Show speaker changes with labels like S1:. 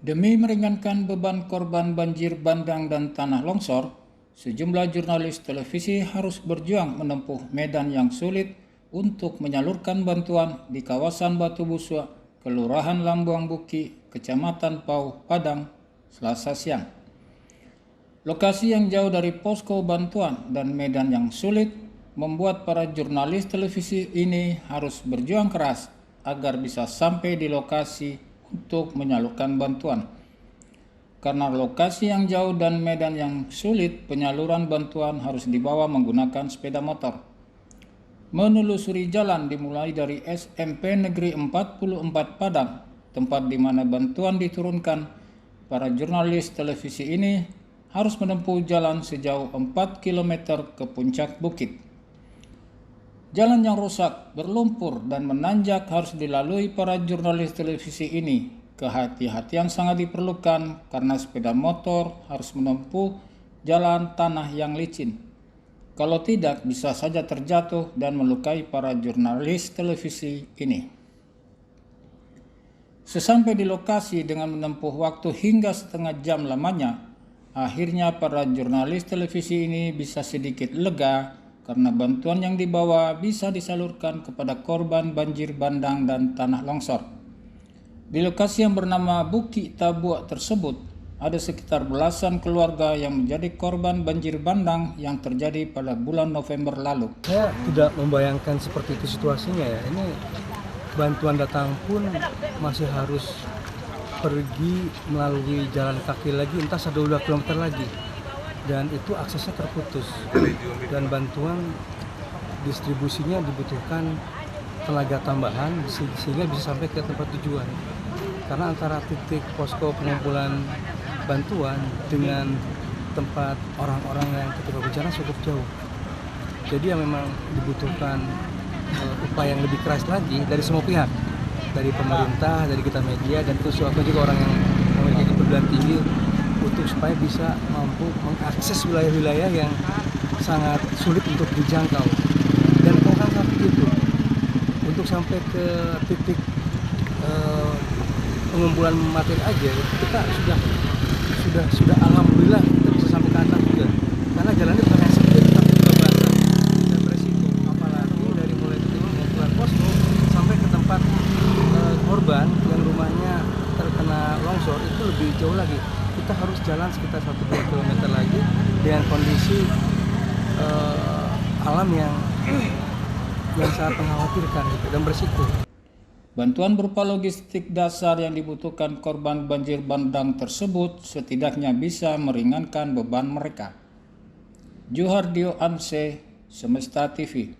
S1: Demi meringankan beban korban banjir bandang dan tanah longsor, sejumlah jurnalis televisi harus berjuang menempuh medan yang sulit untuk menyalurkan bantuan di kawasan Batu Busua, Kelurahan Lambuang Buki, Kecamatan Pau, Padang, Selasa siang. Lokasi yang jauh dari posko bantuan dan medan yang sulit membuat para jurnalis televisi ini harus berjuang keras agar bisa sampai di lokasi untuk menyalurkan bantuan. Karena lokasi yang jauh dan medan yang sulit, penyaluran bantuan harus dibawa menggunakan sepeda motor. Menelusuri jalan dimulai dari SMP Negeri 44 Padang, tempat di mana bantuan diturunkan. Para jurnalis televisi ini harus menempuh jalan sejauh 4 km ke puncak bukit. Jalan yang rusak, berlumpur, dan menanjak harus dilalui para jurnalis televisi ini. Kehati-hatian sangat diperlukan karena sepeda motor harus menempuh jalan tanah yang licin. Kalau tidak, bisa saja terjatuh dan melukai para jurnalis televisi ini. Sesampai di lokasi dengan menempuh waktu hingga setengah jam lamanya, akhirnya para jurnalis televisi ini bisa sedikit lega karena bantuan yang dibawa bisa disalurkan kepada korban banjir bandang dan tanah longsor. Di lokasi yang bernama Buki Tabuak tersebut, ada sekitar belasan keluarga yang menjadi korban banjir bandang yang terjadi pada bulan November lalu.
S2: Saya tidak membayangkan seperti itu situasinya ya. Ini bantuan datang pun masih harus pergi melalui jalan kaki lagi, entah 1-2 km lagi. Dan itu aksesnya terputus, dan bantuan distribusinya dibutuhkan tenaga tambahan sehingga bisa sampai ke tempat tujuan, karena antara titik posko pengumpulan bantuan dengan tempat orang-orang yang ketika bencana cukup jauh. Jadi ya memang dibutuhkan upaya yang lebih keras lagi dari semua pihak, dari pemerintah, dari kita media, dan terus juga orang yang memiliki kepedulian tinggi untuk supaya bisa mampu mengakses wilayah-wilayah yang sangat sulit untuk dijangkau. Dan bukan sampai itu, untuk sampai ke titik pengumpulan materi aja kita sudah alhamdulillah kita bisa sampai ke atas juga, karena jalannya bukan yang sempit tapi juga basah dan beresiko, apalagi dari mulai titik pengumpulan posko sampai ke tempat korban yang rumahnya terkena longsor itu lebih jauh lagi. Kita harus jalan sekitar 1-2 km lagi dengan kondisi alam yang sangat mengkhawatirkan dan berisiko.
S1: Bantuan berupa logistik dasar yang dibutuhkan korban banjir bandang tersebut setidaknya bisa meringankan beban mereka. Juhardio Anse, Semesta TV.